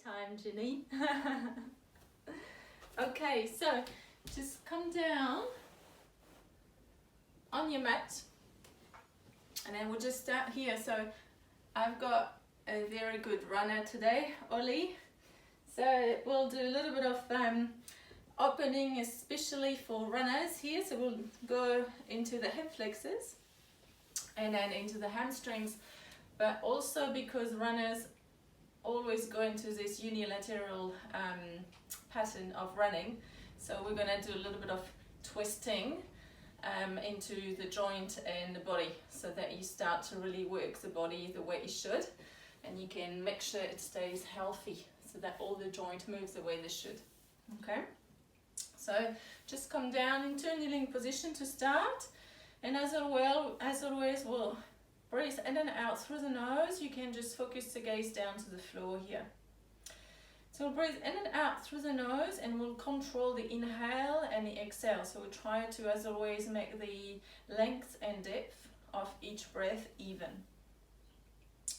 time, Ginny. Okay, so just come down on your mat and then we'll just start here. So I've got a very good runner today, Ollie. So we'll do a little bit of opening, especially for runners here. So we'll go into the hip flexors and then into the hamstrings, but also because runners always go into this unilateral pattern of running, so we're going to do a little bit of twisting into the joint and the body, so that you start to really work the body the way it should, and you can make sure it stays healthy so that all the joint moves the way they should. Okay, so just come down into a kneeling position to start, and as always we'll breathe in and out through the nose. You can just focus the gaze down to the floor here. So we'll breathe in and out through the nose, and we'll control the inhale and the exhale. So we'll try to, as always, make the length and depth of each breath even.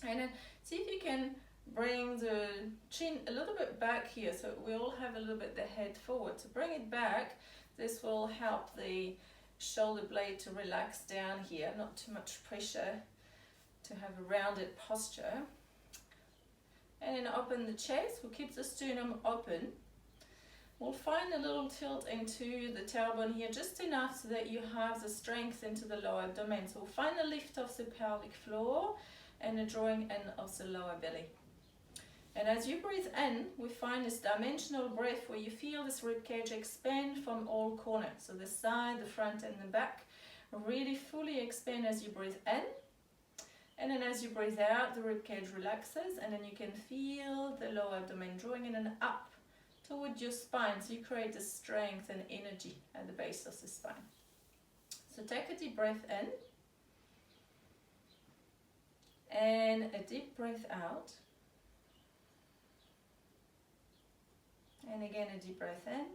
And then see if you can bring the chin a little bit back here, so we all have a little bit the head forward. So bring it back. This will help the shoulder blade to relax down here, not too much pressure, to have a rounded posture. And then open the chest. We'll keep the sternum open. We'll find a little tilt into the tailbone here, just enough so that you have the strength into the lower abdomen. So we'll find the lift of the pelvic floor and the drawing in of the lower belly. And as you breathe in, we find this dimensional breath where you feel this ribcage expand from all corners. So the side, the front and the back really fully expand as you breathe in. And then as you breathe out, the ribcage relaxes, and then you can feel the lower abdomen drawing in and up toward your spine. So you create the strength and energy at the base of the spine. So take a deep breath in and a deep breath out. And again a deep breath in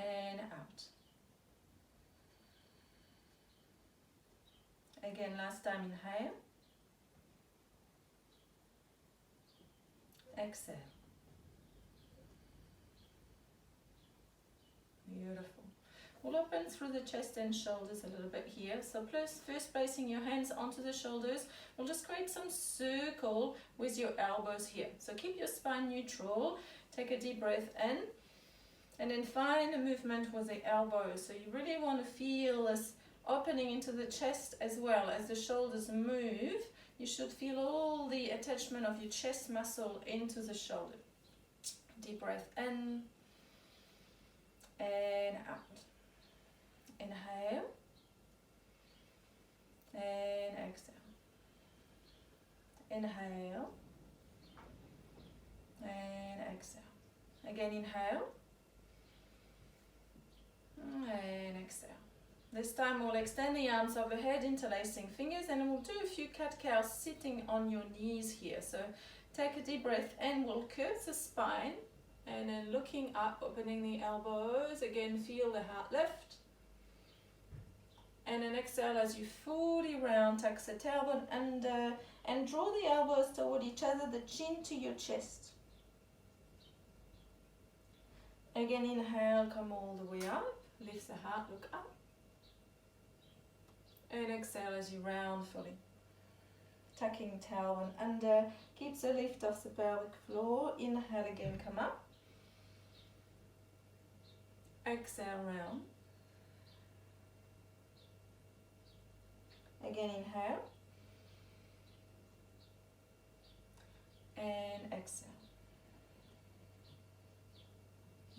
and out. Again, last time, inhale, exhale. Beautiful. We'll open through the chest and shoulders a little bit here. So first placing your hands onto the shoulders, we'll just create some circle with your elbows here. So keep your spine neutral, take a deep breath in, and then find a movement with the elbows. So you really want to feel this opening into the chest as well. As the shoulders move, you should feel all the attachment of your chest muscle into the shoulder. Deep breath in and out. Inhale and exhale. Inhale and exhale. Again, inhale and exhale. This time we'll extend the arms overhead, interlacing fingers, and we'll do a few cat-cows sitting on your knees here. So take a deep breath in, we'll curve the spine, and then looking up, opening the elbows. Again, feel the heart lift. And then exhale as you fully round, tuck the tailbone under, and draw the elbows toward each other, the chin to your chest. Again, inhale, come all the way up, lift the heart, look up. And exhale as you round fully. Tucking tailbone under, keep the lift of the pelvic floor. Inhale again, come up. Exhale, round. Again, inhale. And exhale.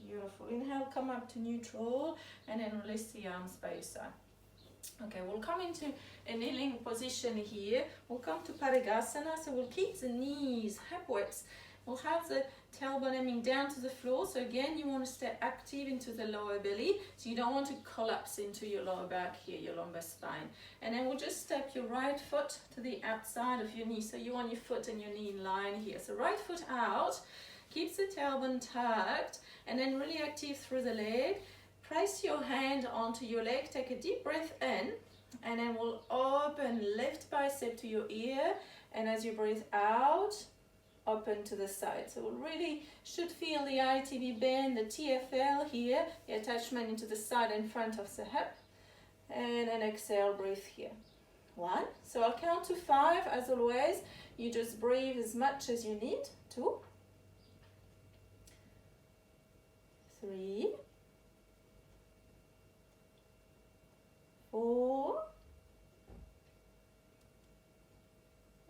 Beautiful. Inhale, come up to neutral, and then release the arms by your side. Okay, we'll come into a kneeling position here. We'll come to Padagasana, so we'll keep the knees hip width. We'll have the tailbone aiming down to the floor. So again, you want to stay active into the lower belly. So you don't want to collapse into your lower back here, your lumbar spine. And then we'll just step your right foot to the outside of your knee. So you want your foot and your knee in line here. So right foot out, keeps the tailbone tucked, and then really active through the leg. Place your hand onto your leg, take a deep breath in, and then we'll open left bicep to your ear, And as you breathe out, open to the side. So we really should feel the ITB band, the TFL here, the attachment into the side and front of the hip. And then exhale, breathe here. 1. So I'll count to 5 as always. You just breathe as much as you need. 2, 3, 4,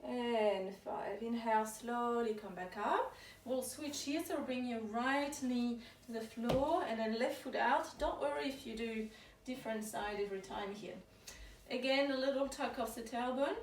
and 5. Inhale, slowly come back up. We'll switch here, so bring your right knee to the floor and then left foot out. Don't worry if you do different side every time here. Again, a little tuck of the tailbone,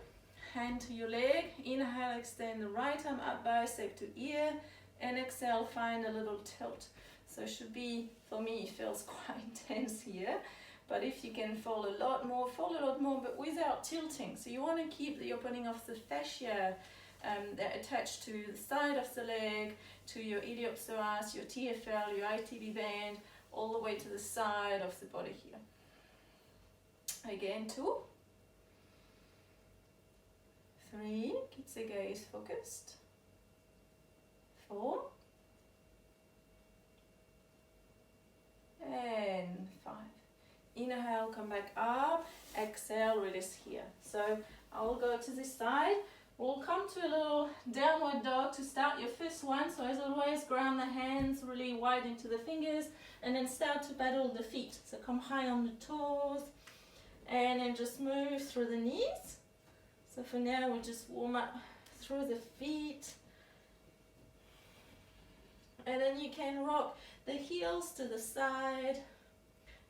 hand to your leg. Inhale, extend the right arm up, bicep to ear, and exhale, find a little tilt. So it should be, for me, it feels quite intense here. But if you can fall a lot more, but without tilting. So you want to keep the opening of the fascia that attached to the side of the leg, to your iliopsoas, your TFL, your ITB band, all the way to the side of the body here. Again, 2, 3, keep the gaze focused. 4, and 5. Inhale, come back up, exhale, release here. So I will go to this side. We'll come to a little downward dog to start your first one. So as always, ground the hands really wide into the fingers and then start to paddle the feet. So come high on the toes and then just move through the knees. So for now, we'll just warm up through the feet. And then you can rock the heels to the side,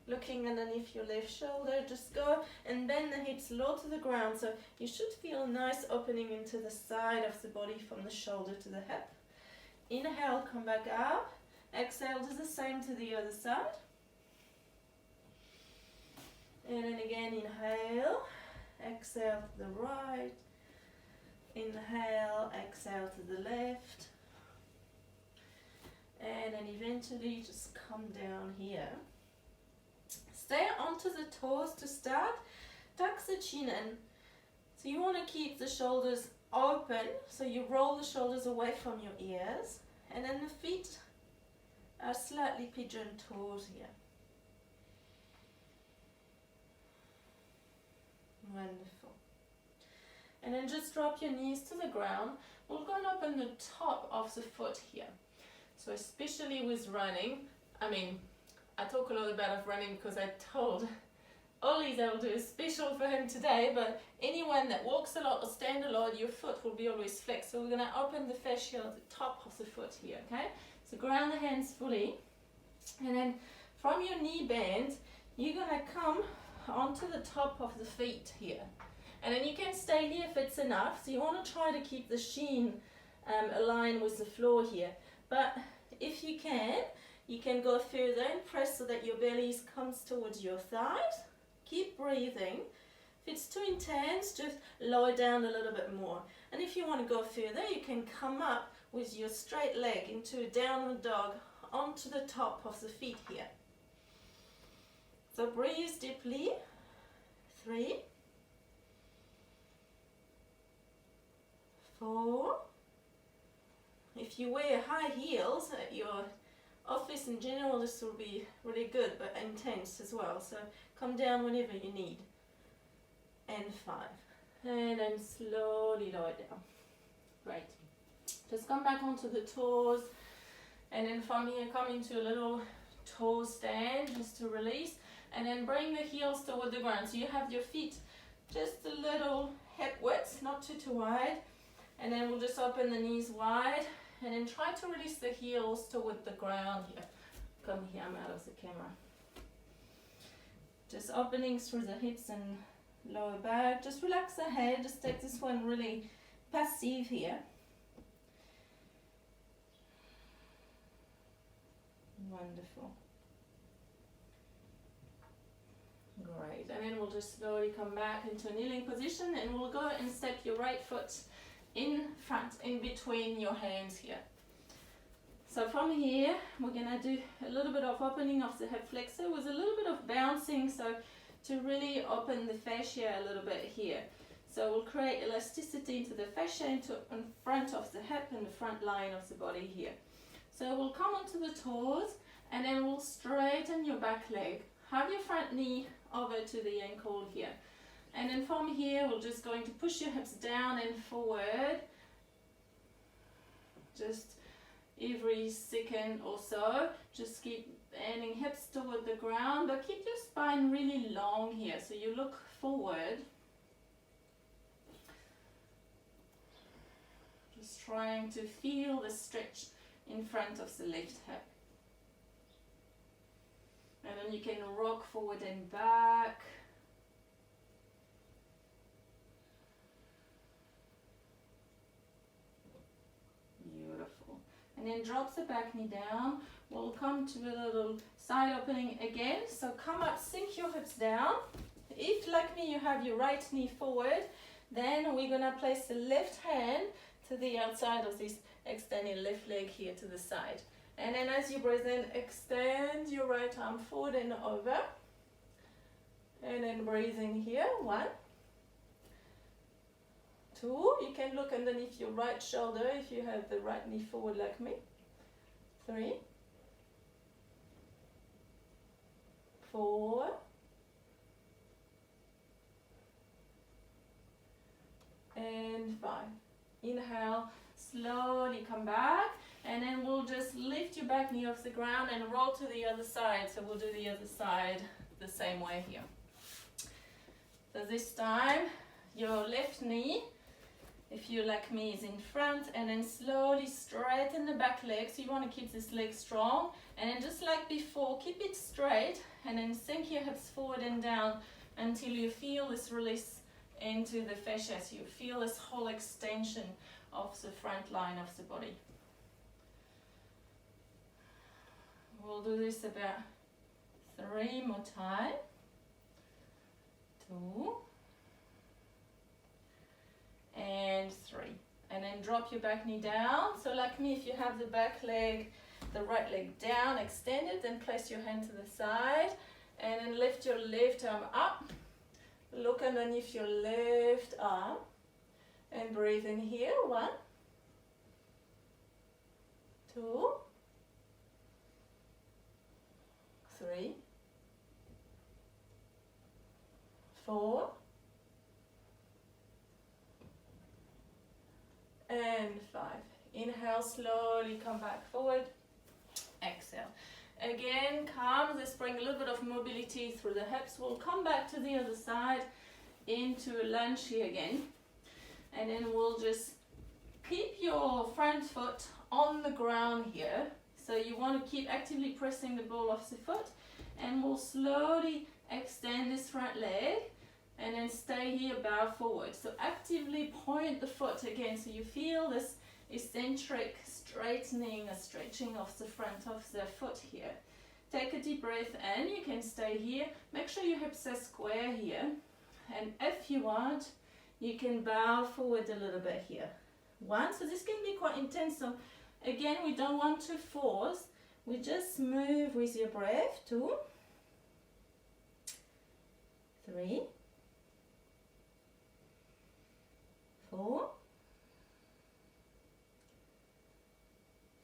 looking underneath your left shoulder. Just go and bend the hips low to the ground. So you should feel a nice opening into the side of the body from the shoulder to the hip. Inhale, come back up. Exhale, do the same to the other side. And then again, inhale. Exhale to the right. Inhale, exhale to the left. And then eventually just come down here. Stay onto the toes to start. Tuck the chin in. So you want to keep the shoulders open. So you roll the shoulders away from your ears. And then the feet are slightly pigeon toes here. Wonderful. And then just drop your knees to the ground. We'll go and open the top of the foot here. So especially with running, I talk a lot about running because I told Ollie that I'll do a special for him today, but anyone that walks a lot or stand a lot, your foot will be always flexed. So we're going to open the fascia at the top of the foot here, okay? So ground the hands fully, and then from your knee bend, you're going to come onto the top of the feet here. And then you can stay here if it's enough. So you want to try to keep the shin aligned with the floor here. But if you can go further and press so that your belly comes towards your thighs. Keep breathing. If it's too intense, just lower down a little bit more. And if you want to go further, you can come up with your straight leg into a downward dog onto the top of the feet here. So breathe deeply. 3, 4. If you wear high heels at your office in general, this will be really good, but intense as well. So come down whenever you need. And 5. And then slowly lower down. Great. Just come back onto the toes. And then from here, come into a little toe stand just to release. And then bring the heels toward the ground. So you have your feet just a little hip width, not too wide. And then we'll just open the knees wide. And then try to release the heels toward the ground here. Come here, I'm out of the camera. Just openings through the hips and lower back. Just relax the head. Just take this one really passive here. Wonderful. Great. And then we'll just slowly come back into a kneeling position, and we'll go and step your right foot in front, in between your hands here. So from here, we're gonna do a little bit of opening of the hip flexor with a little bit of bouncing, so to really open the fascia a little bit here. So we'll create elasticity into the fascia, into in front of the hip and the front line of the body here. So we'll come onto the toes, and then we'll straighten your back leg. Have your front knee over to the ankle here. And then from here, we're just going to push your hips down and forward. Just every second or so. Just keep bending hips toward the ground, but keep your spine really long here, so you look forward. Just trying to feel the stretch in front of the left hip. And then you can rock forward and back. Beautiful. And then drop the back knee down. We'll come to a little side opening again. So come up, sink your hips down. If, like me, you have your right knee forward, then we're going to place the left hand to the outside of this extending left leg here to the side. And then as you breathe in, extend your right arm forward and over. And then breathe in here. 1, 2. You can look underneath your right shoulder if you have the right knee forward like me. 3, 4, and 5. Inhale, slowly come back, and then we'll just lift your back knee off the ground and roll to the other side. So we'll do the other side the same way here. So this time, your left knee, if you like me, is in front, and then slowly straighten the back leg. So you want to keep this leg strong, and then just like before, keep it straight, and then sink your hips forward and down until you feel this release into the fascia. So you feel this whole extension of the front line of the body. We'll do this about 3 more times. 2 and 3. And then drop your back knee down. So like me, if you have the back leg, the right leg down, extend it, then place your hand to the side, and then lift your left arm up. Look underneath your left arm and breathe in here. 1, 2, 3, 4, and 5. Inhale, slowly come back forward. Exhale. Again, calm. Let's bring a little bit of mobility through the hips. We'll come back to the other side into a lunge here again. And then we'll just keep your front foot on the ground here. So you want to keep actively pressing the ball of the foot. And we'll slowly extend this front leg. And then stay here, bow forward. So actively point the foot again. So you feel this eccentric straightening, a stretching of the front of the foot here. Take a deep breath in. You can stay here. Make sure your hips are square here. And if you want, you can bow forward a little bit here. 1. So this can be quite intense. So again, we don't want to force. We just move with your breath. 2, 3, 4,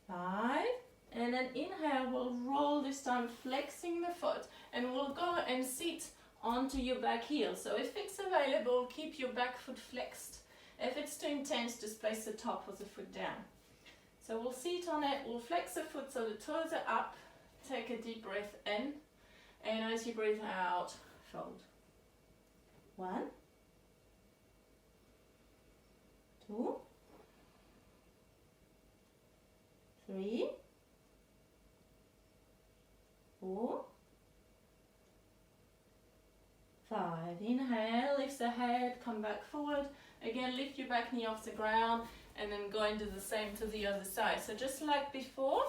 5, and then inhale, we'll roll this time, flexing the foot, and we'll go and sit onto your back heel. So if it's available, keep your back foot flexed. If it's too intense, just place the top of the foot down. So we'll sit on it, we'll flex the foot so the toes are up, take a deep breath in, and as you breathe out, fold. 1, 2, 3, 4, 5. Inhale, lift the head, come back forward. Again, lift your back knee off the ground, and then go and do the same to the other side. So just like before,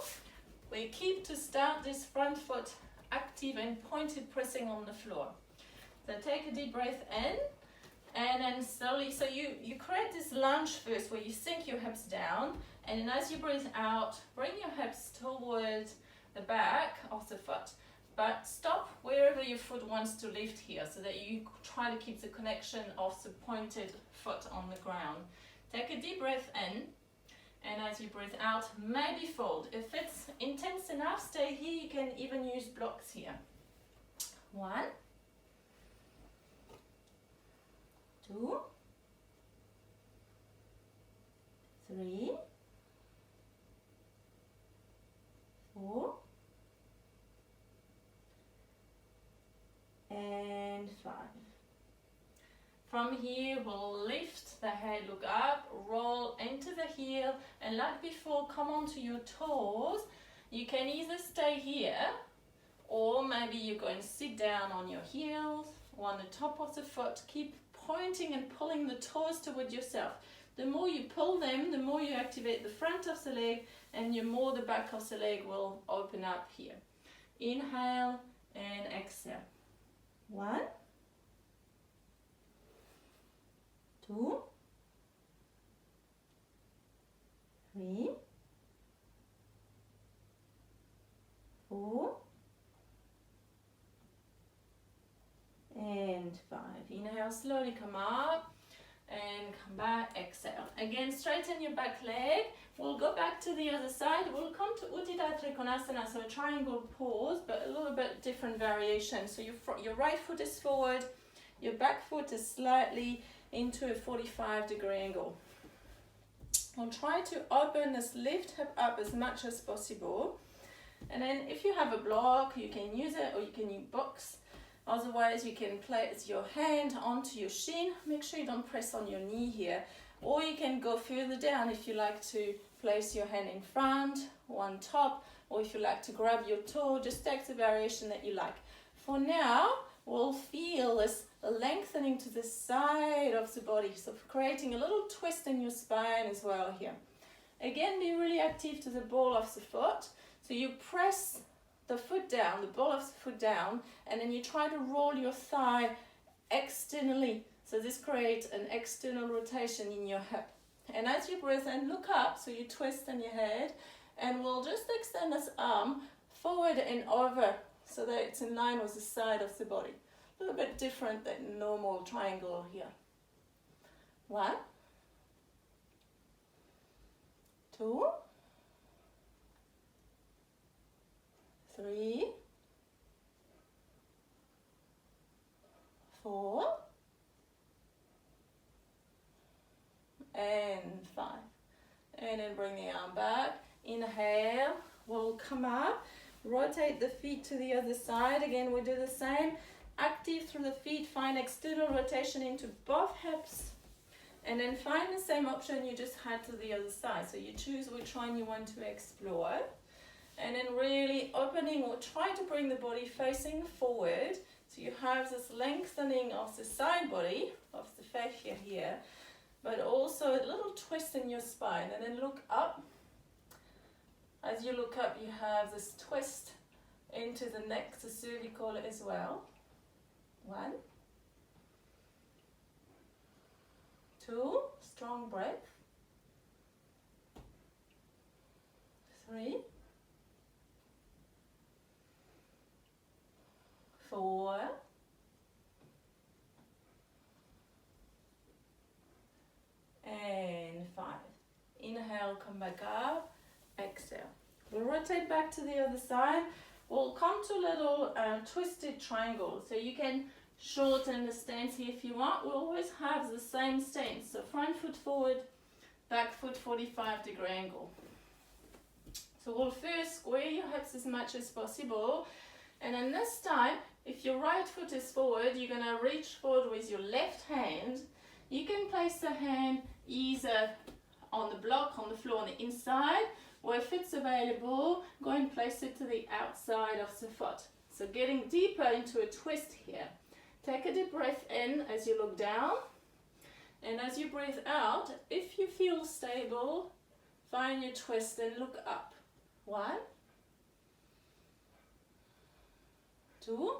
we keep to start this front foot active and pointed, pressing on the floor. So take a deep breath in, and then slowly, so you create this lunge first where you sink your hips down, and then as you breathe out, bring your hips towards the back of the foot. but stop wherever your foot wants to lift here, so that you try to keep the connection of the pointed foot on the ground. Take a deep breath in, and as you breathe out, maybe fold. If it's intense enough, stay here. You can even use blocks here. 1, 2, 3, 4, and 5. From here, we'll lift the head, look up, roll into the heel, and like before, come onto your toes. You can either stay here, or maybe you're going to sit down on your heels or on the top of the foot. Keep pointing and pulling the toes toward yourself. The more you pull them, the more you activate the front of the leg, and the more the back of the leg will open up here. Inhale and exhale. 1, 2, 3, 4, and 5. Inhale, slowly come up and come back, exhale. Again, straighten your back leg. We'll go back to the other side. We'll come to Utthita Trikonasana, so a triangle pose, but a little bit different variation. So your right foot is forward, your back foot is slightly into a 45-degree angle. We'll try to open this left hip up as much as possible. And then if you have a block, you can use it, or you can use books. Otherwise, you can place your hand onto your shin. Make sure you don't press on your knee here. Or you can go further down if you like to place your hand in front or on top, or if you like to grab your toe, just take the variation that you like. For now, we'll feel this lengthening to the side of the body, so creating a little twist in your spine as well here. Again, be really active to the ball of the foot. So you press the foot down, the ball of the foot down, and then you try to roll your thigh externally. So this creates an external rotation in your hip. And as you breathe in, look up, so you twist in your head, and we'll just extend this arm forward and over so that it's in line with the side of the body. A little bit different than normal triangle here. 1, 2, 3, 4, and 5. And then bring the arm back. Inhale, we'll come up, rotate the feet to the other side. Again, we do the same. Active through the feet, find external rotation into both hips, and then find the same option you just had to the other side. So you choose which one you want to explore, and then really opening, or try to bring the body facing forward, so you have this lengthening of the side body, of the fascia here, but also a little twist in your spine. And then look up. As you look up, you have this twist into the neck, the cervical as well. 1, 2, strong breath. 3, 4, and 5. Inhale, come back up, exhale. We'll rotate back to the other side. We'll come to a little twisted triangle. So you can shorten the stance here if you want. We'll always have the same stance. So front foot forward, back foot 45-degree angle. So we'll first square your hips as much as possible. And then this time, if your right foot is forward, you're going to reach forward with your left hand. You can place the hand either on the block, on the floor, on the inside, or if it's available, go and place it to the outside of the foot. So getting deeper into a twist here. Take a deep breath in as you look down, and as you breathe out, if you feel stable, find your twist and look up. 1, 2,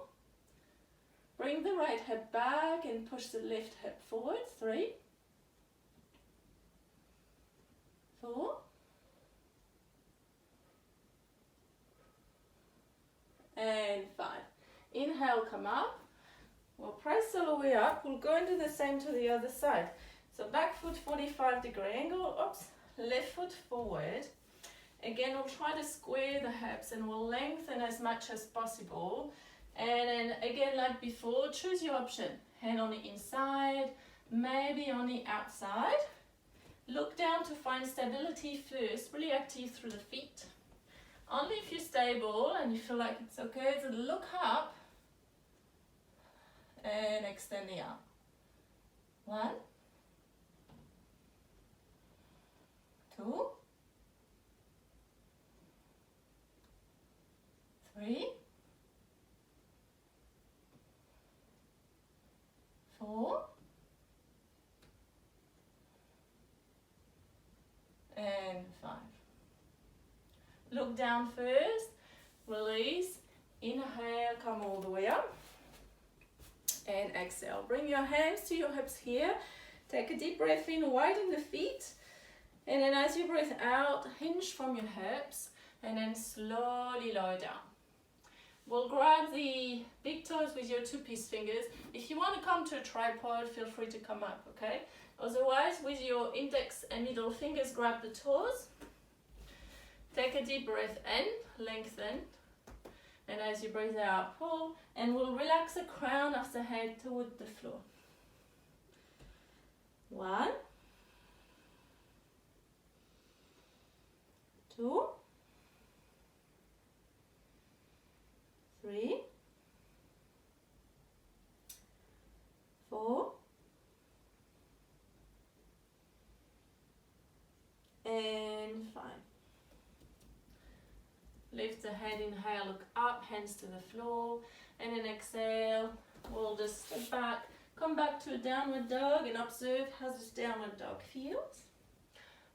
bring the right hip back and push the left hip forward. 3, 4, and 5. Inhale, come up. We'll press all the way up. We'll go and do the same to the other side. So back foot 45-degree angle. Oops. Left foot forward. Again, we'll try to square the hips and we'll lengthen as much as possible. And then again, like before, choose your option. Hand on the inside, maybe on the outside. Look down to find stability first. Really active through the feet. Only if you're stable and you feel like it's okay, so look up and extend the arm. 1, 2, 3, 4, and 5. Look down first, release, inhale, come all the way up, and exhale. Bring your hands to your hips here. Take a deep breath in, widen the feet, and then as you breathe out, hinge from your hips, and then slowly lower down. We'll grab the big toes with your 2-piece fingers. If you want to come to a tripod, feel free to come up, okay? Otherwise, with your index and middle fingers, grab the toes. Take a deep breath in, lengthen. And as you breathe out, pull. And we'll relax the crown of the head toward the floor. 1, 2, 3, 4, and 5. Lift the head, inhale, look up, hands to the floor, and then exhale. We'll just step back, come back to a downward dog and observe how this downward dog feels.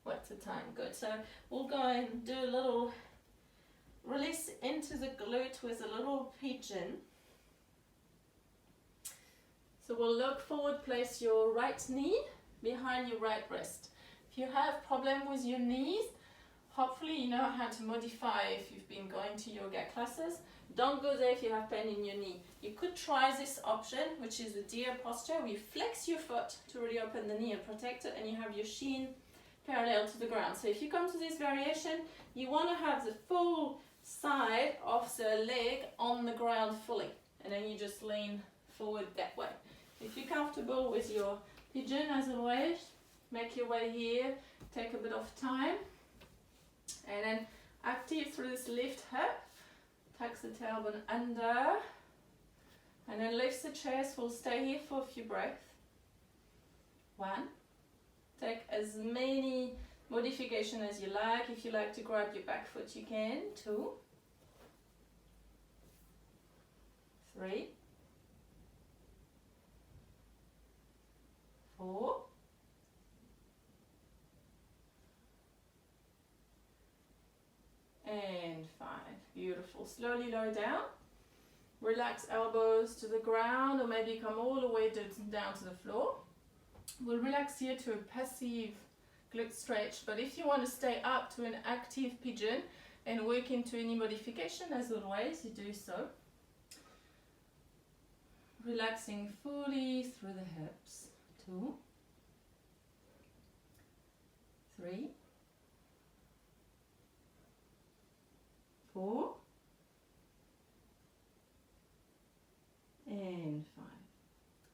What's the time? Good. So we'll go and do a little release into the glute with a little pigeon. So we'll look forward, place your right knee behind your right wrist. If you have problem with your knees, hopefully you know how to modify if you've been going to yoga classes. Don't go there if you have pain in your knee. You could try this option, which is the deer posture, where you flex your foot to really open the knee and protect it, and you have your shin parallel to the ground. So if you come to this variation, you want to have the full side of the leg on the ground fully, and then you just lean forward that way. If you're comfortable with your pigeon, as always, make your way here, take a bit of time, and then active through this lift hip, tucks the tailbone under, and then lifts the chest. We'll stay here for a few breaths. 1, take as many modification as you like. If you like to grab your back foot, you can. 2, 3, 4, and 5. Beautiful. Slowly lower down. Relax elbows to the ground, or maybe come all the way down to the floor. We'll relax here to a passive glute stretch, but if you want to stay up to an active pigeon and work into any modification, as always, you do so. Relaxing fully through the hips. 2, 3, 4, and 5.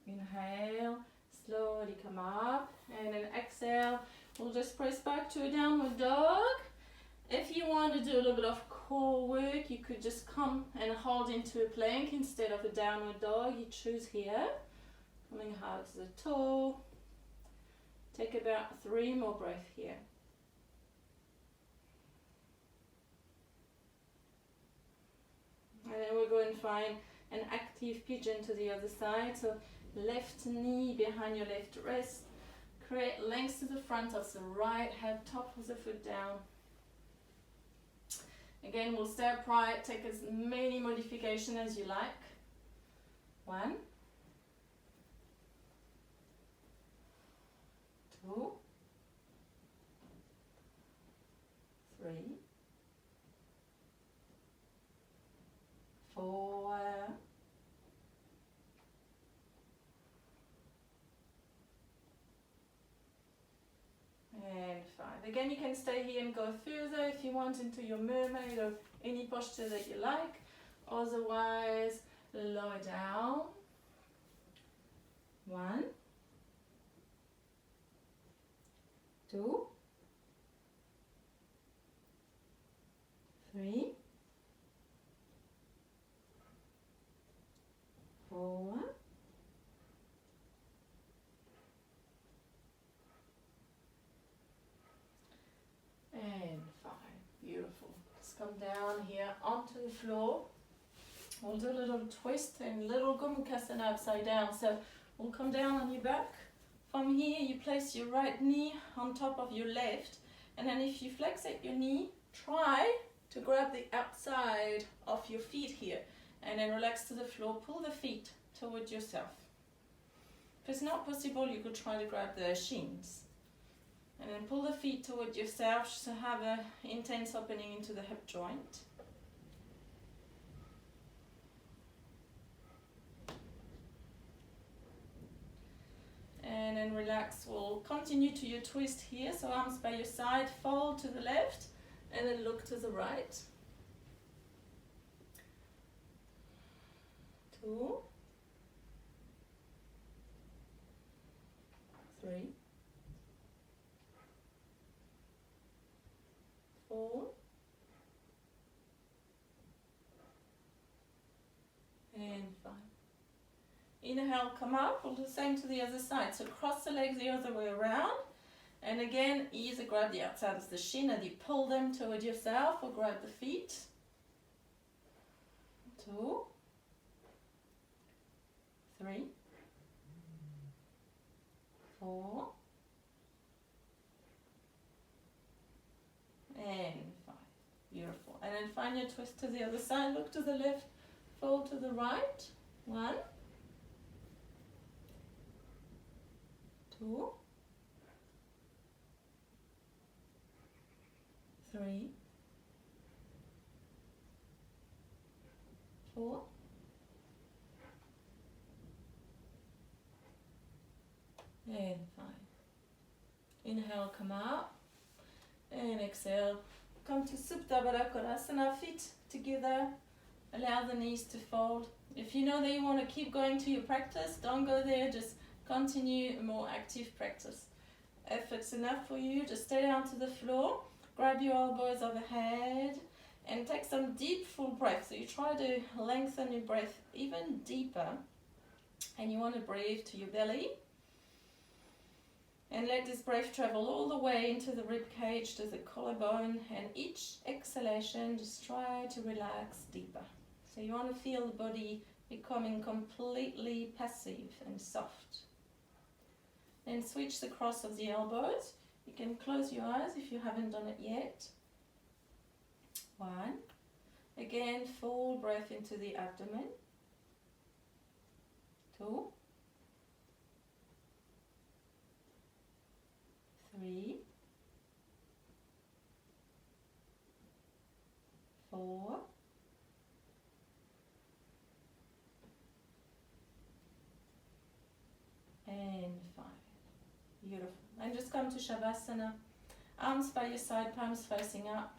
Inhale, slowly come up, and then exhale. We'll just press back to a downward dog. If you want to do a little bit of core work, you could just come and hold into a plank instead of a downward dog. You choose here. Coming hard to the toe. Take about 3 more breaths here. And then we're going to find an active pigeon to the other side. So left knee behind your left wrist. Create length to the front of the right hip, top of the foot down. Again, we'll stay upright, take as many modifications as you like. 1, 2, 3, 4, Again, you can stay here and go further if you want into your mermaid or any posture that you like. Otherwise, lower down. 1, 2, 3, 4, and 5. Beautiful. Just come down here onto the floor. We'll do a little twist and little Gomukhasana upside down. So we'll come down on your back. From here, you place your right knee on top of your left. And then if you flex at your knee, try to grab the outside of your feet here. And then relax to the floor. Pull the feet toward yourself. If it's not possible, you could try to grab the shins. And then pull the feet toward yourself so have an intense opening into the hip joint. And then relax. We'll continue to your twist here. So arms by your side, fold to the left, and then look to the right. 2, 3, 4, and 5. Inhale, come up. We'll do the same to the other side. So cross the legs the other way around. And again, either grab the outside of the shin and you pull them toward yourself or grab the feet. 2, 3, 4, and 5. Beautiful. And then find your twist to the other side. Look to the left, fold to the right. 1, 2, 3, 4, and 5. Inhale, come up, and exhale. Come to Supta Baddha Konasana, feet together. Allow the knees to fold. If you know that you want to keep going to your practice, don't go there, just continue a more active practice. If it's enough for you, just stay down to the floor, grab your elbows overhead, and take some deep full breath. So you try to lengthen your breath even deeper, and you want to breathe to your belly. And let this breath travel all the way into the rib cage, to the collarbone, and each exhalation, just try to relax deeper. So you want to feel the body becoming completely passive and soft. Then switch the cross of the elbows. You can close your eyes if you haven't done it yet. 1. Again, full breath into the abdomen. 2, 3, 4, and 5. Beautiful. And just come to Shavasana. Arms by your side, palms facing up.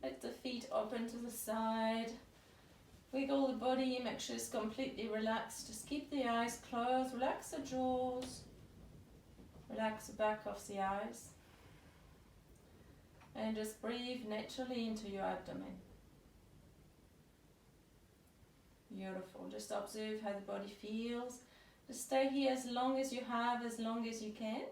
Let the feet open to the side. Wiggle the body, make sure it's completely relaxed. Just keep the eyes closed. Relax the jaws. Relax the back of the eyes. And just breathe naturally into your abdomen. Beautiful. Just observe how the body feels. Just stay here as long as you have, as long as you can.